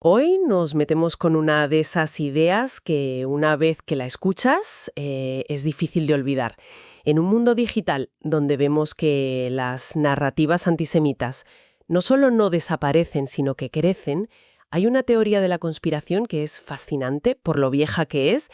Hoy nos metemos con una de esas ideas que una vez que la escuchas es difícil de olvidar. En un mundo digital donde vemos que las narrativas antisemitas no solo no desaparecen, sino que crecen, hay una teoría de la conspiración que es fascinante por lo vieja que es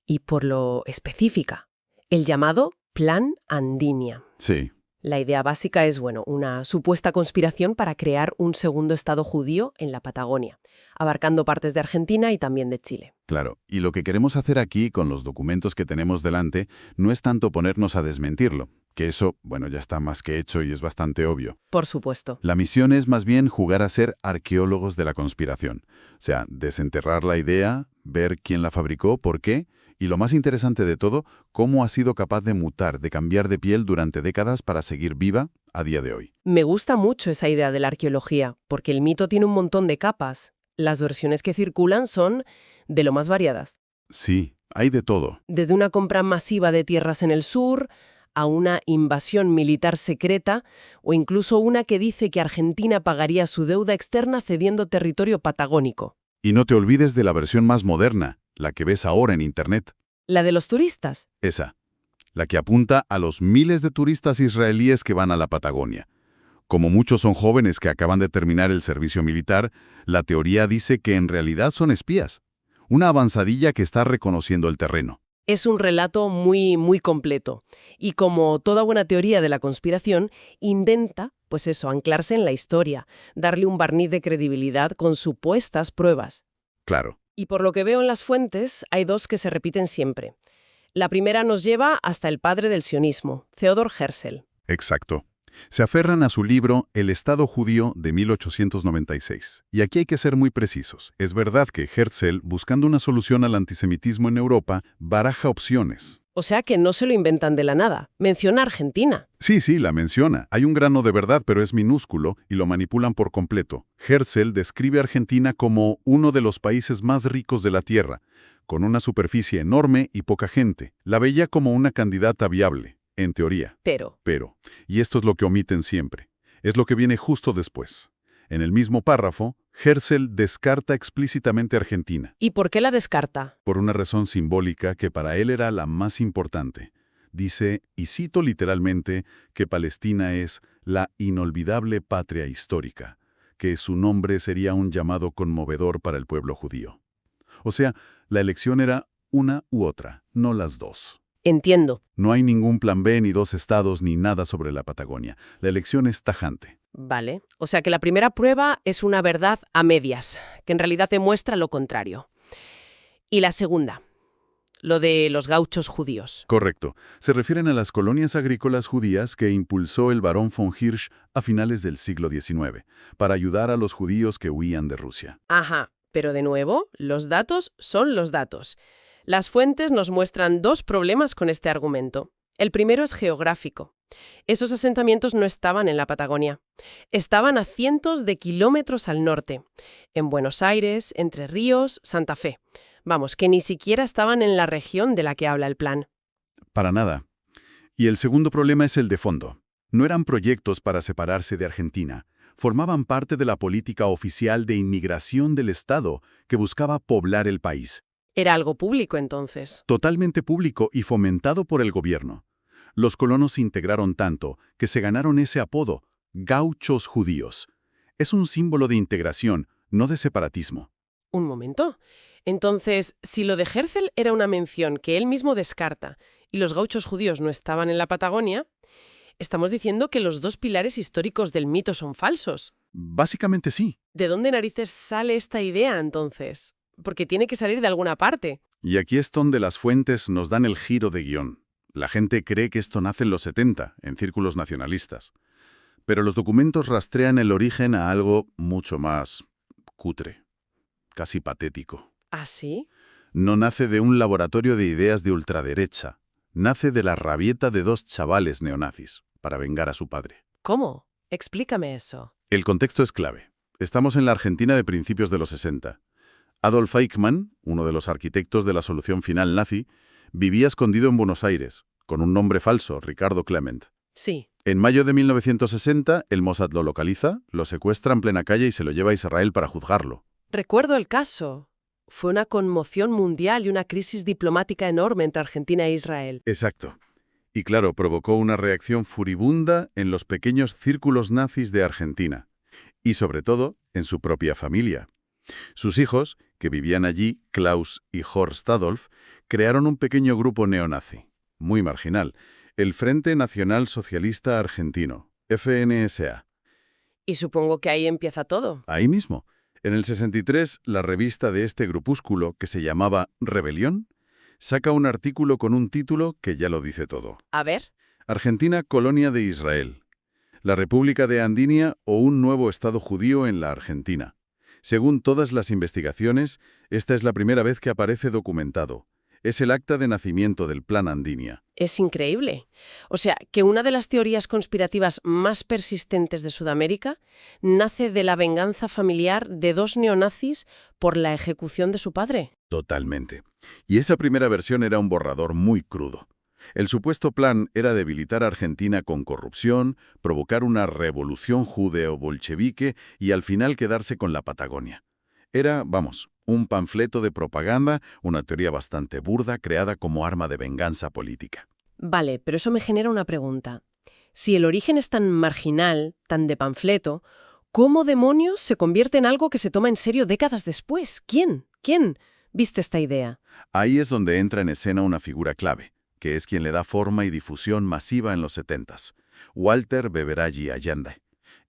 y por lo específica, el llamado Plan Andinia. Sí, La idea básica es, una supuesta conspiración para crear un segundo estado judío en la Patagonia, abarcando partes de Argentina y también de Chile. claro. Y lo que queremos hacer aquí, con los documentos que tenemos delante, no es tanto ponernos a desmentirlo, que eso, ya está más que hecho y es bastante obvio. Por supuesto. La misión es más bien jugar a ser arqueólogos de la conspiración. O sea, desenterrar la idea, ver quién la fabricó, por qué, y lo más interesante de todo, cómo ha sido capaz de mutar, de cambiar de piel durante décadas para seguir viva a día de hoy. Me gusta mucho esa idea de la arqueología, porque el mito tiene un montón de capas. Las versiones que circulan son de lo más variadas. Sí, hay de todo. Desde una compra masiva de tierras en el sur, a una invasión militar secreta, o incluso una que dice que Argentina pagaría su deuda externa cediendo territorio patagónico. Y no te olvides de la versión más moderna, la que ves ahora en Internet. La de los turistas. Esa, la que apunta a los miles de turistas israelíes que van a la Patagonia. Como muchos son jóvenes que acaban de terminar el servicio militar, la teoría dice que en realidad son espías. Una avanzadilla que está reconociendo el terreno. Es un relato muy, muy completo. Y como toda buena teoría de la conspiración, intenta, anclarse en la historia, darle un barniz de credibilidad con supuestas pruebas. Claro. Y por lo que veo en las fuentes, hay dos que se repiten siempre. La primera nos lleva hasta el padre del sionismo, Theodor Herzl. Exacto. Se aferran a su libro El Estado Judío de 1896. Y aquí hay que ser muy precisos. Es verdad que Herzl, buscando una solución al antisemitismo en Europa, baraja opciones. O sea que no se lo inventan de la nada. Menciona Argentina. Sí, la menciona. Hay un grano de verdad, pero es minúsculo y lo manipulan por completo. Herzl describe a Argentina como uno de los países más ricos de la Tierra, con una superficie enorme y poca gente. La veía como una candidata viable. En teoría. Pero, Y esto es lo que omiten siempre, es lo que viene justo después. En el mismo párrafo, Herzl descarta explícitamente a Argentina, ¿y por qué la descarta? por una razón simbólica que para él era la más importante. Dice, y cito literalmente, que Palestina es la inolvidable patria histórica, que su nombre sería un llamado conmovedor para el pueblo judío. O sea, la elección era una u otra, no las dos. Entiendo. No hay ningún plan B, ni dos estados, ni nada sobre la Patagonia. La elección es tajante. Vale. O sea que la primera prueba es una verdad a medias, que en realidad demuestra lo contrario. Y la segunda, lo de los gauchos judíos. Correcto. Se refieren a las colonias agrícolas judías que impulsó el barón von Hirsch a finales del siglo XIX, para ayudar a los judíos que huían de Rusia. Ajá. Pero de nuevo, los datos son los datos. Las fuentes nos muestran dos problemas con este argumento. El primero es geográfico. Esos asentamientos no estaban en la Patagonia. Estaban a cientos de kilómetros al norte, en Buenos Aires, Entre Ríos, Santa Fe. Vamos, que ni siquiera estaban en la región de la que habla el plan. Para nada. Y el segundo problema es el de fondo. No eran proyectos para separarse de Argentina. Formaban parte de la política oficial de inmigración del Estado que buscaba poblar el país. Era algo público entonces. Totalmente público y fomentado por el gobierno. Los colonos se integraron tanto que se ganaron ese apodo, gauchos judíos. Es un símbolo de integración, no de separatismo. Un momento. Entonces, si lo de Herzl era una mención que él mismo descarta y los gauchos judíos no estaban en la Patagonia, estamos diciendo que los dos pilares históricos del mito son falsos. Básicamente sí. ¿De dónde narices sale esta idea entonces? Porque tiene que salir de alguna parte. Y aquí es donde las fuentes nos dan el giro de guión. La gente cree que esto nace en los 70, en círculos nacionalistas. Pero los documentos rastrean el origen a algo mucho más cutre, casi patético. ¿Ah, sí? No nace de un laboratorio de ideas de ultraderecha. Nace de la rabieta de dos chavales neonazis para vengar a su padre. ¿Cómo? Explícame eso. El contexto es clave. Estamos en la Argentina de principios de los 60. Adolf Eichmann, uno de los arquitectos de la solución final nazi, vivía escondido en Buenos Aires, con un nombre falso, Ricardo Klement. Sí. En mayo de 1960, el Mossad lo localiza, lo secuestra en plena calle y se lo lleva a Israel para juzgarlo. Recuerdo el caso. Fue una conmoción mundial y una crisis diplomática enorme entre Argentina e Israel. Exacto. Y claro, provocó una reacción furibunda en los pequeños círculos nazis de Argentina. Y sobre todo, en su propia familia. Sus hijos, que vivían allí, Klaus y Horst Adolf, crearon un pequeño grupo neonazi, muy marginal, el Frente Nacional Socialista Argentino, FNSA. Y supongo que ahí empieza todo. Ahí mismo. En el 63, la revista de este grupúsculo, que se llamaba Rebelión, saca un artículo con un título que ya lo dice todo. A ver. Argentina, colonia de Israel. La República de Andinia o un nuevo Estado judío en la Argentina. Según todas las investigaciones, esta es la primera vez que aparece documentado. Es el acta de nacimiento del Plan Andinia. Es increíble. O sea, que una de las teorías conspirativas más persistentes de Sudamérica nace de la venganza familiar de dos neonazis por la ejecución de su padre. Totalmente. Y esa primera versión era un borrador muy crudo. El supuesto plan era debilitar a Argentina con corrupción, provocar una revolución judeo-bolchevique y al final quedarse con la Patagonia. Era, vamos, un panfleto de propaganda, una teoría bastante burda creada como arma de venganza política. Vale, pero eso me genera una pregunta. Si el origen es tan marginal, tan de panfleto, ¿cómo demonios se convierte en algo que se toma en serio décadas después? ¿Quién? ¿Quién viste esta idea? Ahí es donde entra en escena una figura clave, que es quien le da forma y difusión masiva en los 70s, Walter Beveraggi Allende.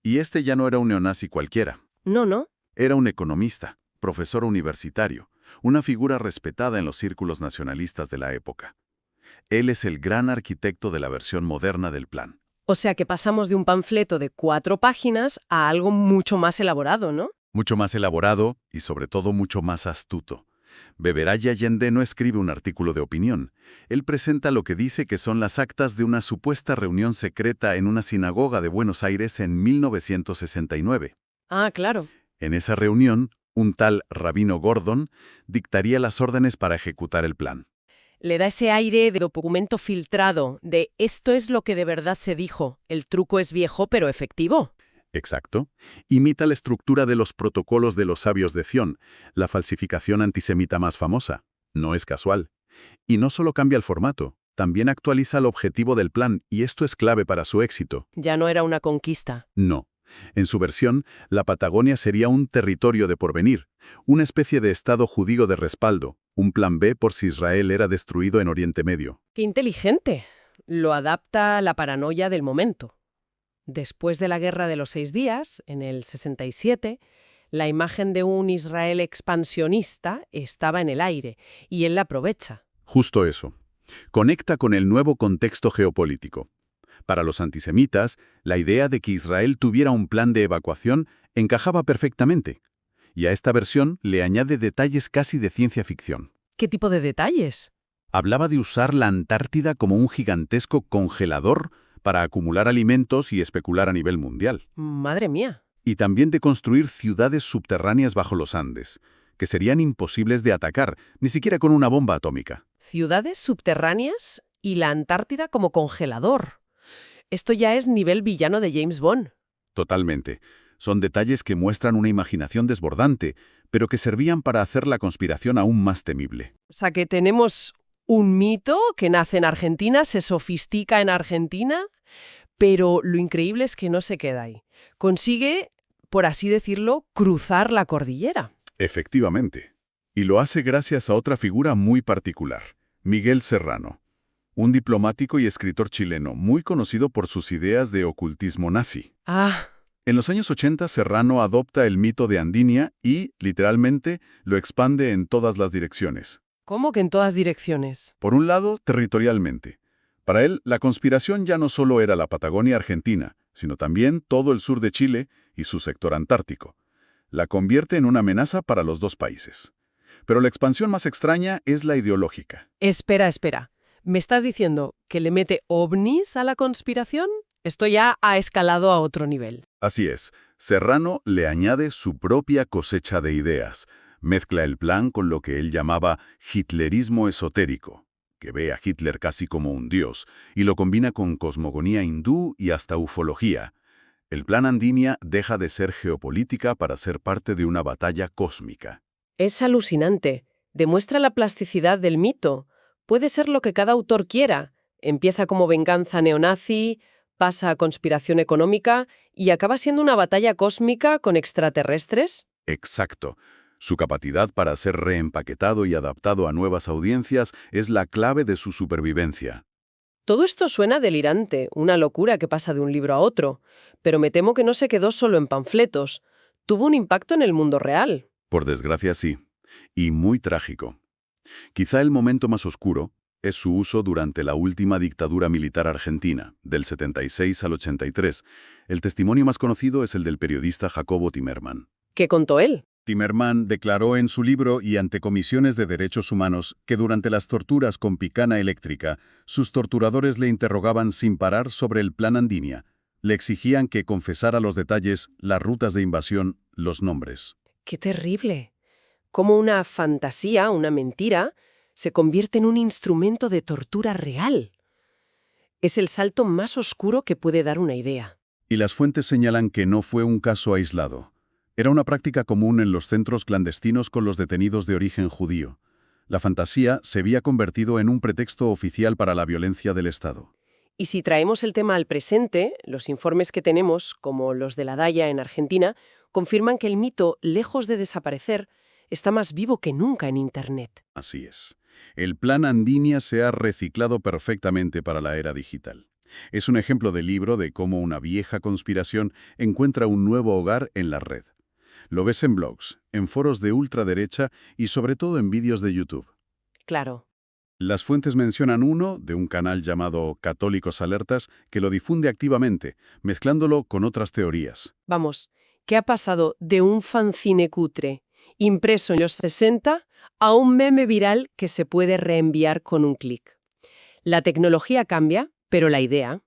Y este ya no era un neonazi cualquiera. No. Era un economista, profesor universitario, una figura respetada en los círculos nacionalistas de la época. Él es el gran arquitecto de la versión moderna del plan. O sea que pasamos de un panfleto de 4 páginas a algo mucho más elaborado, ¿no? Mucho más elaborado y sobre todo mucho más astuto. Beveraggi Allende no escribe un artículo de opinión. Él presenta lo que dice que son las actas de una supuesta reunión secreta en una sinagoga de Buenos Aires en 1969. Ah, claro. En esa reunión, un tal Rabino Gordon dictaría las órdenes para ejecutar el plan. Le da ese aire de documento filtrado, de esto es lo que de verdad se dijo. El truco es viejo pero efectivo. Exacto. Imita la estructura de los protocolos de los sabios de Zion, la falsificación antisemita más famosa. No es casual. Y no solo cambia el formato, también actualiza el objetivo del plan, y esto es clave para su éxito. Ya no era una conquista. No. En su versión, la Patagonia sería un territorio de porvenir, una especie de Estado judío de respaldo, un plan B por si Israel era destruido en Oriente Medio. ¡Qué inteligente! Lo adapta a la paranoia del momento. Después de la Guerra de los 6 días, en el 67, la imagen de un Israel expansionista estaba en el aire, y él la aprovecha. Justo eso. Conecta con el nuevo contexto geopolítico. Para los antisemitas, la idea de que Israel tuviera un plan de evacuación encajaba perfectamente. Y a esta versión le añade detalles casi de ciencia ficción. ¿Qué tipo de detalles? Hablaba de usar la Antártida como un gigantesco congelador para acumular alimentos y especular a nivel mundial. Madre mía. Y también de construir ciudades subterráneas bajo los Andes, que serían imposibles de atacar, ni siquiera con una bomba atómica. Ciudades subterráneas y la Antártida como congelador. Esto ya es nivel villano de James Bond. Totalmente. Son detalles que muestran una imaginación desbordante, pero que servían para hacer la conspiración aún más temible. O sea que tenemos un mito que nace en Argentina, se sofistica en Argentina, pero lo increíble es que no se queda ahí. Consigue, por así decirlo, cruzar la cordillera. Efectivamente. Y lo hace gracias a otra figura muy particular, Miguel Serrano, un diplomático y escritor chileno muy conocido por sus ideas de ocultismo nazi. Ah, En los años 80, Serrano adopta el mito de Andinia y, literalmente, lo expande en todas las direcciones. ¿cómo que en todas direcciones? Por un lado, territorialmente. Para él, la conspiración ya no solo era la Patagonia argentina, sino también todo el sur de Chile y su sector antártico. La convierte en una amenaza para los dos países. Pero la expansión más extraña es la ideológica. Espera. ¿Me estás diciendo que le mete ovnis a la conspiración? Esto ya ha escalado a otro nivel. Así es, Serrano le añade su propia cosecha de ideas. Mezcla el plan con lo que él llamaba hitlerismo esotérico, que ve a Hitler casi como un dios, y lo combina con cosmogonía hindú y hasta ufología. El Plan Andinia deja de ser geopolítica para ser parte de una batalla cósmica. Es alucinante. Demuestra la plasticidad del mito. Puede ser lo que cada autor quiera. Empieza como venganza neonazi, pasa a conspiración económica y acaba siendo una batalla cósmica con extraterrestres. Exacto. Su capacidad para ser reempaquetado y adaptado a nuevas audiencias es la clave de su supervivencia. Todo esto suena delirante, una locura que pasa de un libro a otro, pero me temo que no se quedó solo en panfletos. Tuvo un impacto en el mundo real. Por desgracia sí, y muy trágico. Quizá el momento más oscuro es su uso durante la última dictadura militar argentina, del 76 al 83. El testimonio más conocido es el del periodista Jacobo Timerman. ¿Qué contó él? Timerman declaró en su libro y ante comisiones de derechos humanos que durante las torturas con picana eléctrica, sus torturadores le interrogaban sin parar sobre el Plan Andinia. Le exigían que confesara los detalles, las rutas de invasión, los nombres. ¡Qué terrible! Cómo una fantasía, una mentira, se convierte en un instrumento de tortura real. Es el salto más oscuro que puede dar una idea. Y las fuentes señalan que no fue un caso aislado. Era una práctica común en los centros clandestinos con los detenidos de origen judío. La fantasía se había convertido en un pretexto oficial para la violencia del Estado. Y si traemos el tema al presente, los informes que tenemos, como los de la Daya en Argentina, confirman que el mito, lejos de desaparecer, está más vivo que nunca en Internet. Así es. El Plan Andinia se ha reciclado perfectamente para la era digital. Es un ejemplo de libro de cómo una vieja conspiración encuentra un nuevo hogar en la red. Lo ves en blogs, en foros de ultraderecha y sobre todo en vídeos de YouTube. Claro. Las fuentes mencionan uno, de un canal llamado Católicos Alertas, que lo difunde activamente, mezclándolo con otras teorías. Vamos, ¿qué ha pasado de un fanzine cutre, impreso en los 60, a un meme viral que se puede reenviar con un clic? La tecnología cambia, pero la idea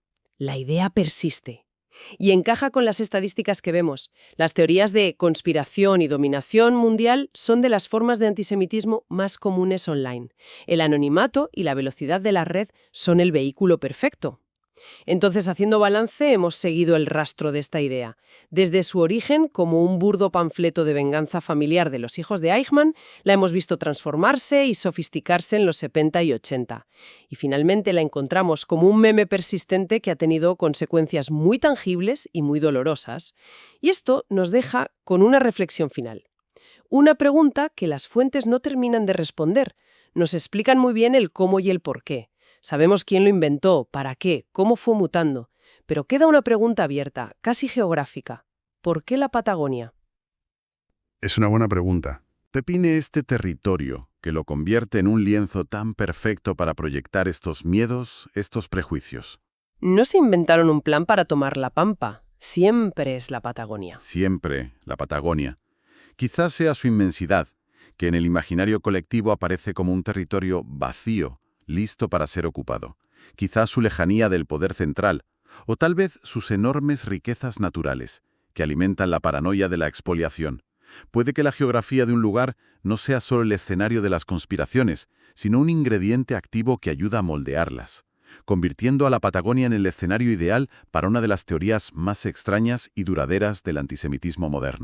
persiste. Y encaja con las estadísticas que vemos. Las teorías de conspiración y dominación mundial son de las formas de antisemitismo más comunes online. El anonimato y la velocidad de la red son el vehículo perfecto. Entonces, haciendo balance, hemos seguido el rastro de esta idea. Desde su origen, como un burdo panfleto de venganza familiar de los hijos de Eichmann, la hemos visto transformarse y sofisticarse en los 70 y 80. Y finalmente la encontramos como un meme persistente que ha tenido consecuencias muy tangibles y muy dolorosas. Y esto nos deja con una reflexión final. Una pregunta que las fuentes no terminan de responder. Nos explican muy bien el cómo y el por qué. Sabemos quién lo inventó, para qué, cómo fue mutando. Pero queda una pregunta abierta, casi geográfica. ¿Por qué la Patagonia? Es una buena pregunta. Define este territorio que lo convierte en un lienzo tan perfecto para proyectar estos miedos, estos prejuicios. No se inventaron un plan para tomar la Pampa. Siempre es la Patagonia. Siempre la Patagonia. Quizás sea su inmensidad, que en el imaginario colectivo aparece como un territorio vacío, listo para ser ocupado. Quizás su lejanía del poder central, o tal vez sus enormes riquezas naturales, que alimentan la paranoia de la expoliación. Puede que la geografía de un lugar no sea solo el escenario de las conspiraciones, sino un ingrediente activo que ayuda a moldearlas, convirtiendo a la Patagonia en el escenario ideal para una de las teorías más extrañas y duraderas del antisemitismo moderno.